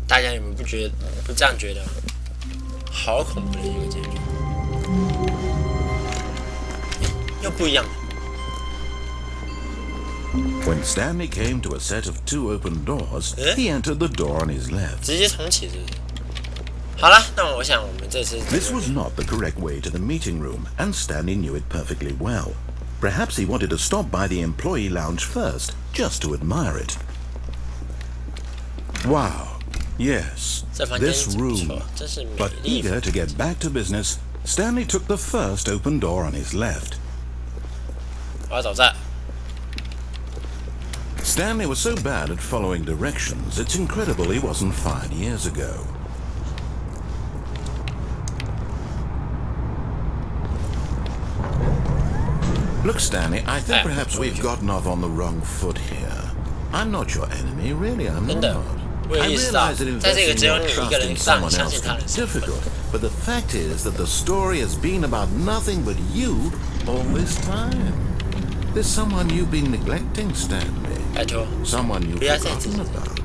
大家不这样觉得吗？好恐怖的一个结局，又不一样。When Stanley came to a set of 2 open doors, he entered the door on his left. 直接重启是不是？好了，那我想我们这次。This was not the correct way to the meeting room, and Stanley knew it perfectly well. Perhaps he wanted to stop by the employee lounge first, just to admire it. Wow, yes, this room. But eager to get back to business, Stanley took the first open door on his left. 我要找这。Stanley was so bad at following directions, it's incredible he wasn't fired years ago. Look, Stanley, I think perhaps we've gotten off on the wrong foot here. I'm not your enemy, really, I'm not. I realize that investing your trust in someone else can be difficult, but the fact is that the story has been about nothing but you all this time. There's someone you've been neglecting, Stanley. Someone you've forgotten about.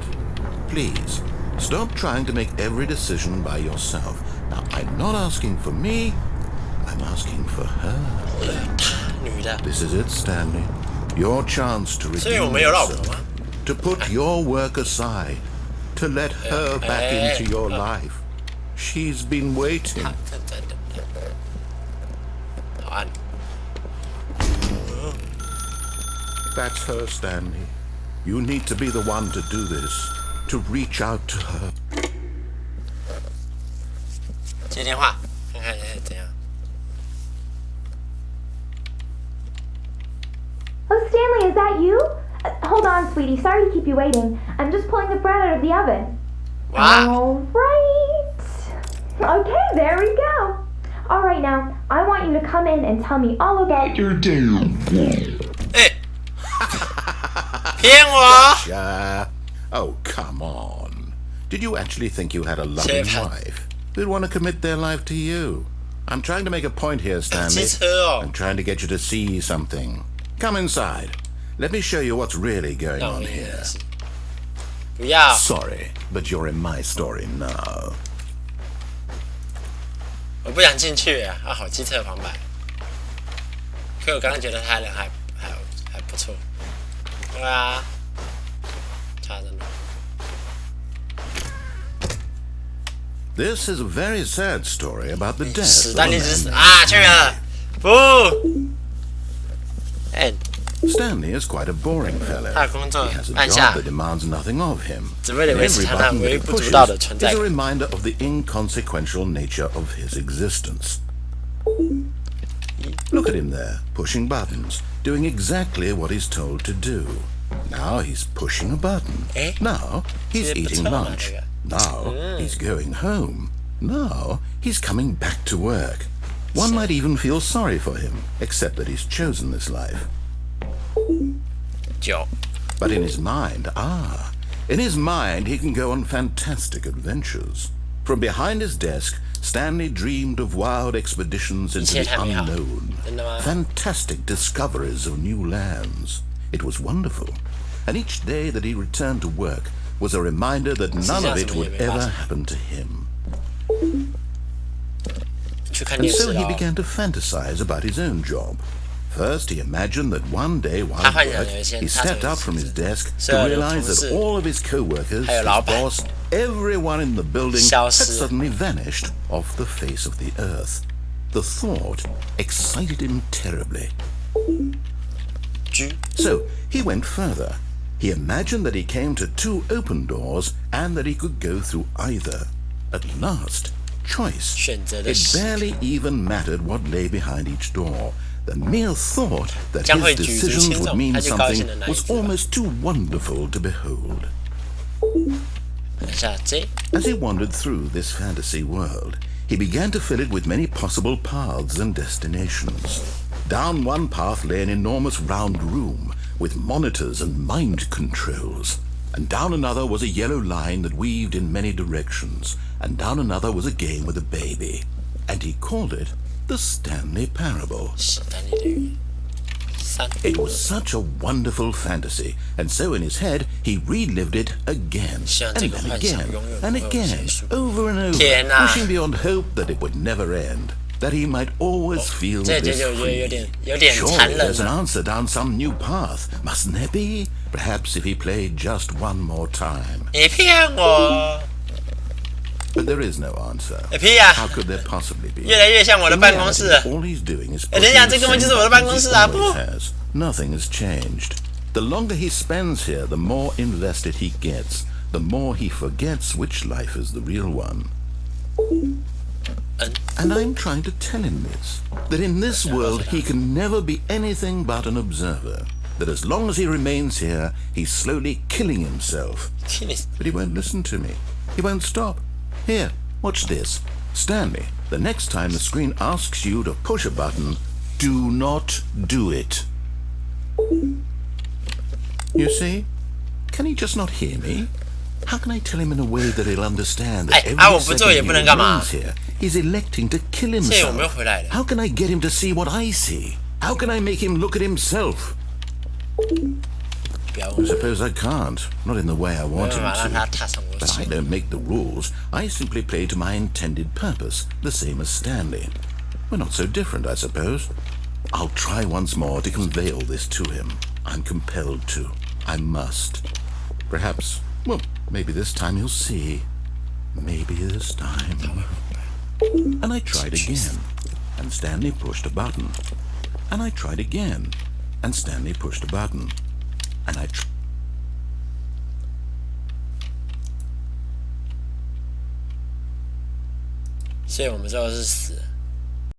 Please, stop trying to make every decision by yourself. Now, I'm not asking for me, I'm asking for her. This is it, Stanley. Your chance to redeem yourself. To put your work aside. To let her back into your life. She's been waiting. That's her, Stanley. You need to be the one to do this. To reach out to her. 接电话，看看怎样。 Oh, Stanley, is that you? Hold on, sweetie. Sorry to keep you waiting. I'm just pulling the bread out of the oven. Wow. All right. Okay, there we go. All right, now, I want you to come in and tell me all about your day. 骗我 Oh, come on. Did you actually think you had a loving wife who'd want to commit their life to you? I'm trying to make a point here, Stanley. I'm trying to get you to see something. Come inside. Let me show you what's really going on here. 不要。 Sorry, but you're in my story now. 我不想进去啊！好机车旁白。可我刚刚觉得他人还不错。对啊，差真的。 This is a very sad story about the death 史 of 丹 a 利之死 man. 啊！去了，不。Stanley is quite a boring fellow. 他的工作 He has a 按下 job that demands nothing of him. 只为了维持 Every 他那 button 微 that he 不足道的 pushes 存 is 在 a 感。 reminder of the inconsequential nature of his existence. Look at him there, pushing buttons, doing exactly what he's told to do. Now he's pushing a button. Now he's eating lunch. Now he's going home. Now he's coming back to work. One might even feel sorry for him, except that he's chosen this life. 9 But in his mind, he can go on fantastic adventures. From behind his desk, Stanley dreamed of wild expeditions into the unknown, fantastic discoveries of new lands. It was wonderful, and each day that he returned to work was a reminder that none of it would ever happen to him. And so he began to fantasize about his own job. First, he imagined that one day while at work, he stepped up from his desk to realize that all of his co-workers, his boss, everyone in the building had suddenly vanished off the face of the earth. The thought excited him terribly. So he went further. He imagined that he came to 2 open doors and that he could go through either. At last, choice. It barely even mattered what lay behind each door. The mere thought that his decisions would mean something was almost too wonderful to behold. As he wandered through this fantasy world, he began to fill it with many possible paths and destinations. Down one path lay an enormous round room with monitors and mind controls. And down another was a yellow line that weaved in many directions. And down another was a game with a baby. And he called it the Stanley Parable. 史丹利的寓言 It was such a wonderful fantasy, and so in his head he relived it again, and then again, and again, over and over, wishing beyond hope that it would never end, that he might always feel this free. Surely there's an answer down some new path, mustn't there be? Perhaps if he played just one more time. 你骗我！ But there is no answer. How could there possibly be? 越来越像我的办公室了。 All he's doing is 等一下，这根本就是我的办公室啊！不， Nothing has changed. The longer he spends here, the more invested he gets, the more he forgets which life is the real one. And I'm trying to tell him this, that in this world he can never be anything but an observer, that as long as he remains here, he's slowly killing himself. But he won't listen to me. He won't stop. Here, watch this. Stanley, the next time the screen asks you to push a button, do not do it. You see? Can he just not hear me? How can I tell him in a way that he'll understand that every second he remains here, he's electing to kill himself? How can I get him to see what I see? How can I make him look at himself? I suppose I can't, not in the way I want him to. But I don't make the rules. I simply play to my intended purpose, the same as Stanley. We're not so different, I suppose. I'll try once more to convey all this to him. I'm compelled to. I must. Perhaps, well, maybe this time he'll see. Maybe this time. And I tried again, and Stanley pushed a button. And I tried again, and Stanley pushed a button. And I 所以我们最后是死了。